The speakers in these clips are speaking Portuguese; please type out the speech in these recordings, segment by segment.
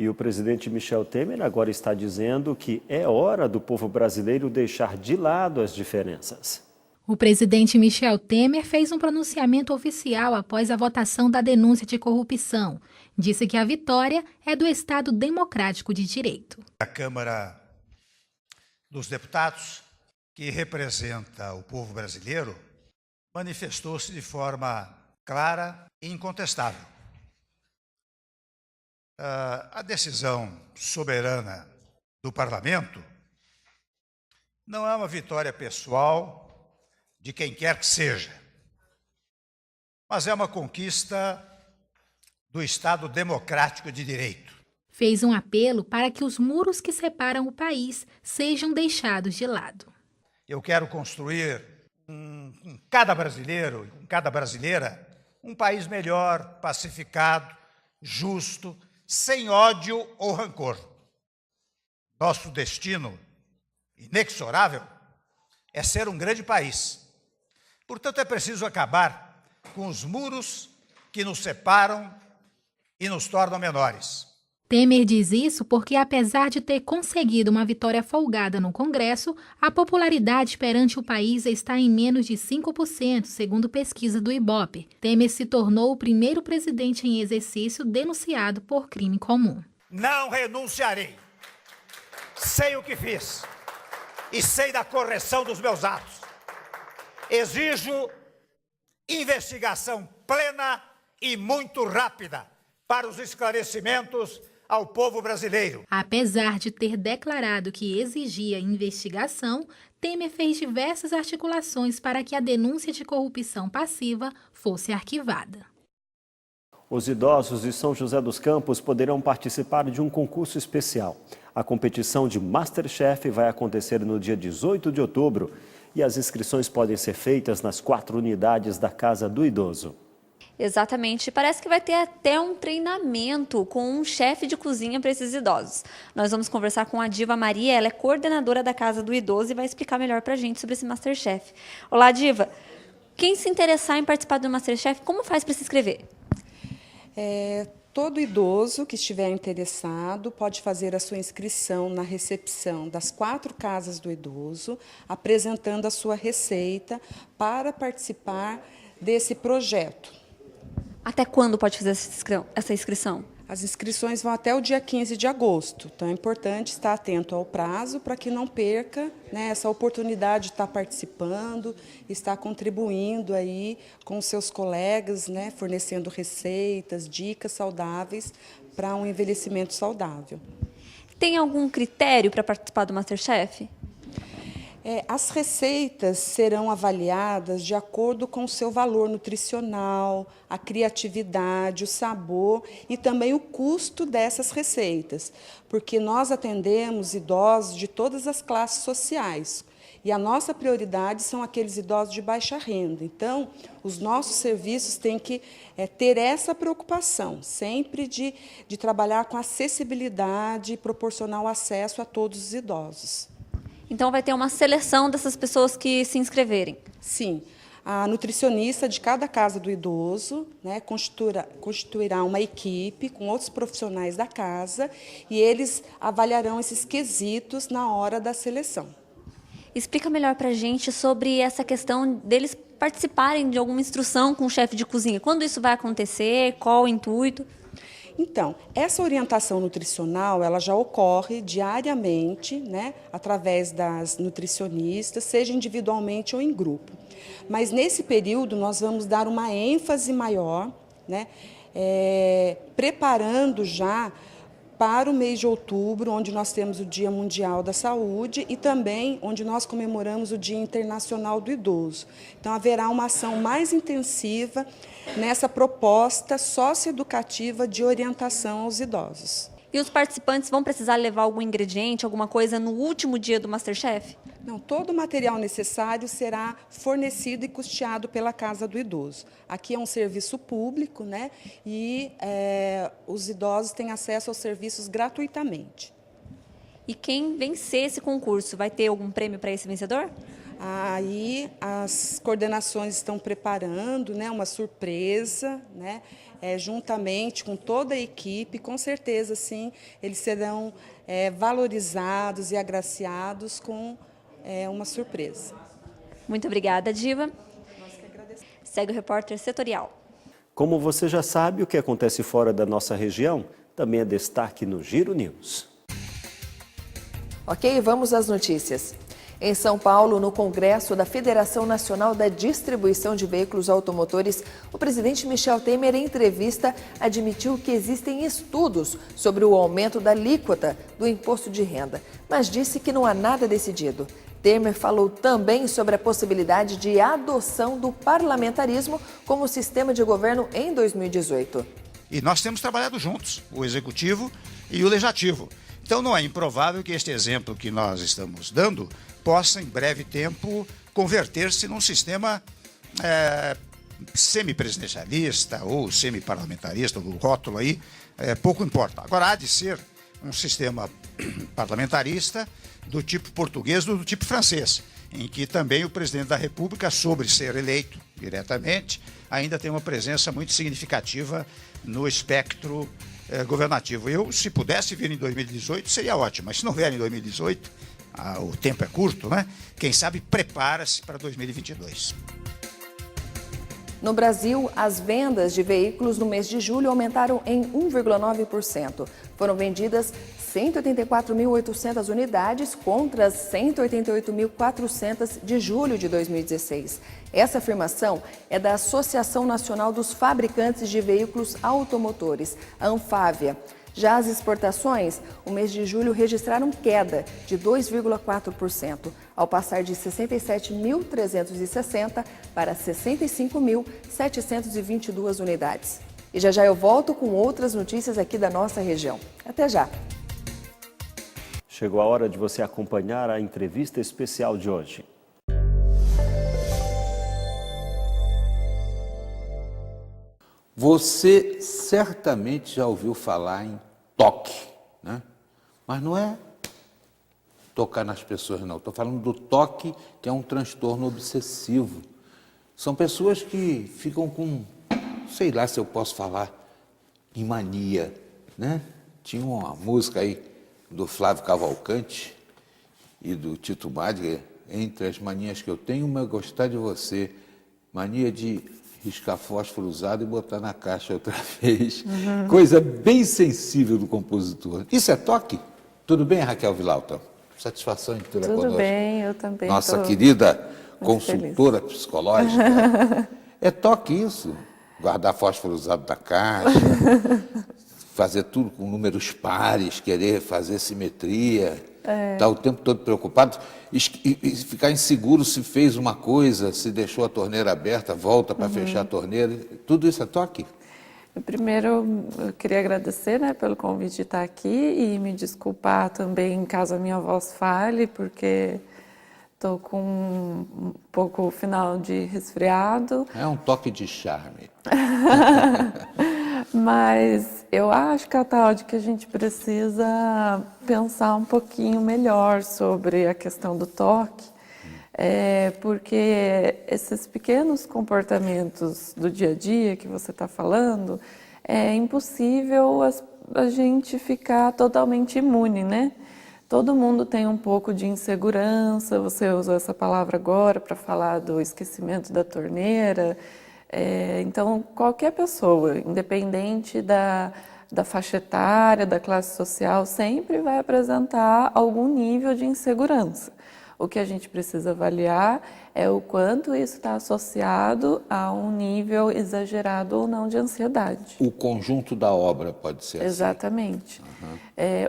E o presidente Michel Temer agora está dizendo que é hora do povo brasileiro deixar de lado as diferenças. O presidente Michel Temer fez um pronunciamento oficial após a votação da denúncia de corrupção. Disse que a vitória é do Estado Democrático de Direito. A Câmara dos Deputados, que representa o povo brasileiro, manifestou-se de forma clara e incontestável. A decisão soberana do Parlamento não é uma vitória pessoal de quem quer que seja, mas é uma conquista do Estado Democrático de Direito. Fez um apelo para que os muros que separam o país sejam deixados de lado. Eu quero construir em cada brasileiro, em cada brasileira, um país melhor, pacificado, justo, sem ódio ou rancor. Nosso destino inexorável é ser um grande país. Portanto, é preciso acabar com os muros que nos separam e nos tornam menores. Temer diz isso porque, apesar de ter conseguido uma vitória folgada no Congresso, a popularidade perante o país está em menos de 5%, segundo pesquisa do Ibope. Temer se tornou o primeiro presidente em exercício denunciado por crime comum. Não renunciarei. Sei o que fiz e sei da correção dos meus atos. Exijo investigação plena e muito rápida para os esclarecimentos ao povo brasileiro. Apesar de ter declarado que exigia investigação, Temer fez diversas articulações para que a denúncia de corrupção passiva fosse arquivada. Os idosos de São José dos Campos poderão participar de um concurso especial. A competição de MasterChef vai acontecer no dia 18 de outubro e as inscrições podem ser feitas nas 4 unidades da Casa do Idoso. Exatamente. Parece que vai ter até um treinamento com um chefe de cozinha para esses idosos. Nós vamos conversar com a Diva Maria, ela é coordenadora da Casa do Idoso e vai explicar melhor para a gente sobre esse MasterChef. Olá, Diva. Quem se interessar em participar do MasterChef, como faz para se inscrever? Todo idoso que estiver interessado pode fazer a sua inscrição na recepção das 4 casas do idoso, apresentando a sua receita para participar desse projeto. Até quando pode fazer essa inscrição? As inscrições vão até o dia 15 de agosto, então é importante estar atento ao prazo para que não perca, né, essa oportunidade de estar participando, estar contribuindo aí com os seus colegas, né, fornecendo receitas, dicas saudáveis para um envelhecimento saudável. Tem algum critério para participar do MasterChef? As receitas serão avaliadas de acordo com o seu valor nutricional, a criatividade, o sabor e também o custo dessas receitas, porque nós atendemos idosos de todas as classes sociais e a nossa prioridade são aqueles idosos de baixa renda. Então, os nossos serviços têm que ter essa preocupação, sempre de trabalhar com acessibilidade e proporcionar o acesso a todos os idosos. Então, vai ter uma seleção dessas pessoas que se inscreverem? Sim. A nutricionista de cada casa do idoso, né, constituirá uma equipe com outros profissionais da casa e eles avaliarão esses quesitos na hora da seleção. Explica melhor para a gente sobre essa questão deles participarem de alguma instrução com o chefe de cozinha. Quando isso vai acontecer? Qual o intuito? Então, essa orientação nutricional ela já ocorre diariamente, né, através das nutricionistas, seja individualmente ou em grupo. Mas nesse período nós vamos dar uma ênfase maior, né, preparando já para o mês de outubro, onde nós temos o Dia Mundial da Saúde e também onde nós comemoramos o Dia Internacional do Idoso. Então, haverá uma ação mais intensiva nessa proposta socioeducativa de orientação aos idosos. E os participantes vão precisar levar algum ingrediente, alguma coisa no último dia do MasterChef? Não, todo o material necessário será fornecido e custeado pela Casa do Idoso. Aqui é um serviço público, né? E os idosos têm acesso aos serviços gratuitamente. E quem vencer esse concurso, vai ter algum prêmio para esse vencedor? Aí as coordenações estão preparando, né, uma surpresa, né, juntamente com toda a equipe, com certeza, sim, eles serão valorizados e agraciados com uma surpresa. Muito obrigada, Diva. Segue o repórter setorial. Como você já sabe, o que acontece fora da nossa região também é destaque no Giro News. Ok, vamos às notícias. Em São Paulo, no Congresso da Federação Nacional da Distribuição de Veículos Automotores, o presidente Michel Temer, em entrevista, admitiu que existem estudos sobre o aumento da alíquota do imposto de renda, mas disse que não há nada decidido. Temer falou também sobre a possibilidade de adoção do parlamentarismo como sistema de governo em 2018. E nós temos trabalhado juntos, o Executivo e o Legislativo. Então não é improvável que este exemplo que nós estamos dando possa, em breve tempo, converter-se num sistema semipresidencialista ou semiparlamentarista, do rótulo aí, pouco importa. Agora, há de ser um sistema parlamentarista do tipo português ou do tipo francês, em que também o presidente da República, sobre ser eleito diretamente, ainda tem uma presença muito significativa no espectro governativo. Eu, se pudesse vir em 2018, seria ótimo, mas se não vier em 2018, o tempo é curto, né? Quem sabe prepara-se para 2022. No Brasil, as vendas de veículos no mês de julho aumentaram em 1,9%. Foram vendidas 184.800 unidades contra as 188.400 de julho de 2016. Essa afirmação é da Associação Nacional dos Fabricantes de Veículos Automotores, a Anfávia. Já as exportações, o mês de julho registraram queda de 2,4%, ao passar de 67.360 para 65.722 unidades. E já eu volto com outras notícias aqui da nossa região. Até já! Chegou a hora de você acompanhar a entrevista especial de hoje. Você certamente já ouviu falar em toque, né? Mas não é tocar nas pessoas, não. Estou falando do toque, que é um transtorno obsessivo. São pessoas que ficam com, sei lá se eu posso falar, em mania, né? Tinha uma música aí do Flávio Cavalcante e do Tito Madger, entre as manias que eu tenho, uma é gostar de você, mania de riscar fósforo usado e botar na caixa outra vez. Coisa bem sensível do compositor. Isso é toque? Tudo bem, Raquel Vilauta? Satisfação em ter conosco. Tudo bem, eu também. Nossa querida consultora psicológica. É toque isso? Guardar fósforo usado na caixa, fazer tudo com números pares, querer fazer simetria, estar o tempo todo preocupado e ficar inseguro se fez uma coisa, se deixou a torneira aberta, volta para fechar a torneira. Tudo isso é toque? Primeiro, eu queria agradecer, né, pelo convite de estar aqui e me desculpar também caso a minha voz falhe, porque estou com um pouco final de resfriado. É um toque de charme. Mas eu acho, Cataldi, que a gente precisa pensar um pouquinho melhor sobre a questão do toque, porque esses pequenos comportamentos do dia a dia que você está falando, é impossível a gente ficar totalmente imune, né? Todo mundo tem um pouco de insegurança, você usou essa palavra agora para falar do esquecimento da torneira. Então, qualquer pessoa, independente da faixa etária, da classe social, sempre vai apresentar algum nível de insegurança. O que a gente precisa avaliar é o quanto isso está associado a um nível exagerado ou não de ansiedade. O conjunto da obra pode ser Exatamente.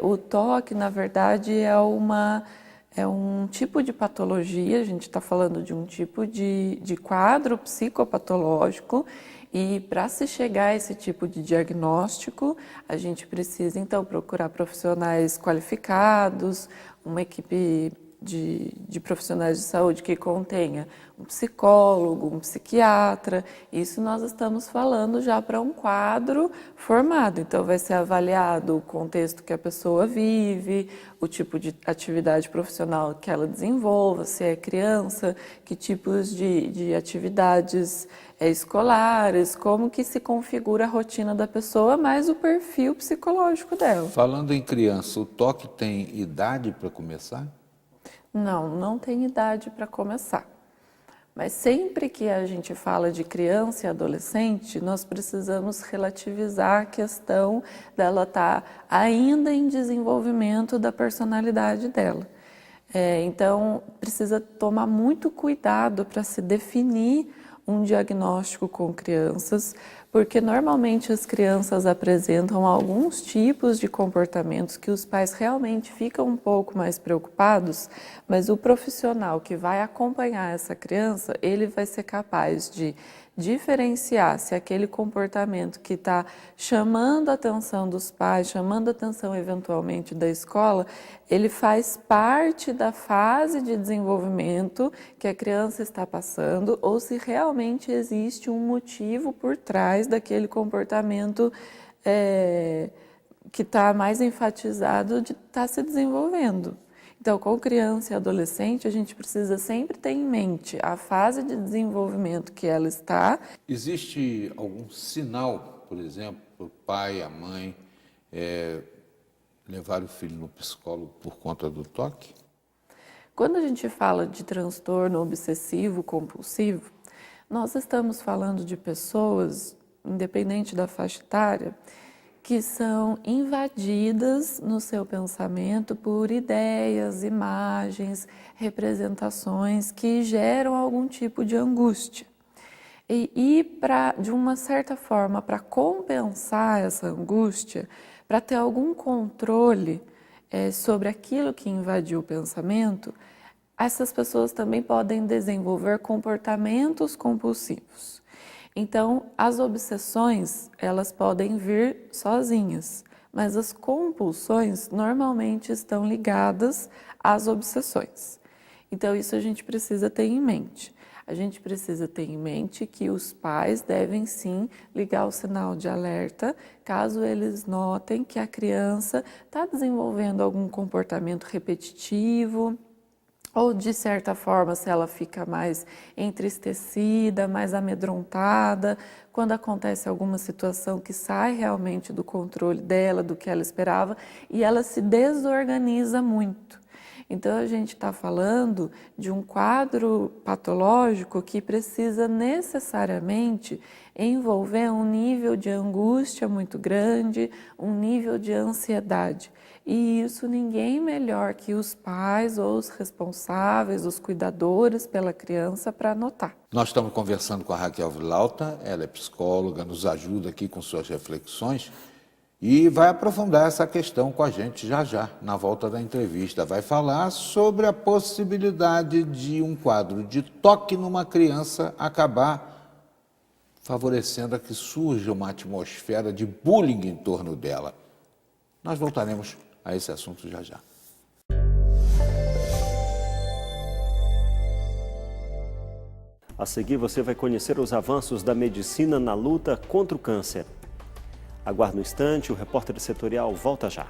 O toque, na verdade, é um tipo de patologia, a gente está falando de um tipo de quadro psicopatológico, e para se chegar a esse tipo de diagnóstico, a gente precisa então procurar profissionais qualificados, uma equipe de profissionais de saúde que contenha um psicólogo, um psiquiatra. Isso nós estamos falando já para um quadro formado. Então, vai ser avaliado o contexto que a pessoa vive, o tipo de atividade profissional que ela desenvolva, se é criança, que tipos de atividades escolares, como que se configura a rotina da pessoa, mais o perfil psicológico dela. Falando em criança, o toque tem idade para começar? Não tem idade para começar. Mas sempre que a gente fala de criança e adolescente, nós precisamos relativizar a questão dela estar ainda em desenvolvimento da personalidade dela. Então, precisa tomar muito cuidado para se definir um diagnóstico com crianças, porque normalmente as crianças apresentam alguns tipos de comportamentos que os pais realmente ficam um pouco mais preocupados, mas o profissional que vai acompanhar essa criança, ele vai ser capaz de diferenciar se aquele comportamento que está chamando a atenção dos pais, chamando a atenção eventualmente da escola, ele faz parte da fase de desenvolvimento que a criança está passando, ou se realmente existe um motivo por trás daquele comportamento que está mais enfatizado de estar se desenvolvendo. Então, com criança e adolescente, a gente precisa sempre ter em mente a fase de desenvolvimento que ela está. Existe algum sinal, por exemplo, para o pai, a mãe, levar o filho no psicólogo por conta do toque? Quando a gente fala de transtorno obsessivo compulsivo, nós estamos falando de pessoas, independente da faixa etária, que são invadidas no seu pensamento por ideias, imagens, representações que geram algum tipo de angústia. E de uma certa forma, para compensar essa angústia, para ter algum controle sobre aquilo que invadiu o pensamento, essas pessoas também podem desenvolver comportamentos compulsivos. Então, as obsessões, elas podem vir sozinhas, mas as compulsões normalmente estão ligadas às obsessões. Então, isso a gente precisa ter em mente. A gente precisa ter em mente que os pais devem sim ligar o sinal de alerta caso eles notem que a criança está desenvolvendo algum comportamento repetitivo, ou de certa forma, se ela fica mais entristecida, mais amedrontada, quando acontece alguma situação que sai realmente do controle dela, do que ela esperava, e ela se desorganiza muito. Então, a gente está falando de um quadro patológico que precisa necessariamente envolver um nível de angústia muito grande, um nível de ansiedade. E isso ninguém melhor que os pais ou os responsáveis, os cuidadores pela criança para notar. Nós estamos conversando com a Raquel Villalta, ela é psicóloga, nos ajuda aqui com suas reflexões e vai aprofundar essa questão com a gente já, na volta da entrevista. Vai falar sobre a possibilidade de um quadro de toque numa criança acabar favorecendo a que surja uma atmosfera de bullying em torno dela. Nós voltaremos a esse assunto já. A seguir, você vai conhecer os avanços da medicina na luta contra o câncer. Aguarde um instante, o repórter setorial volta já.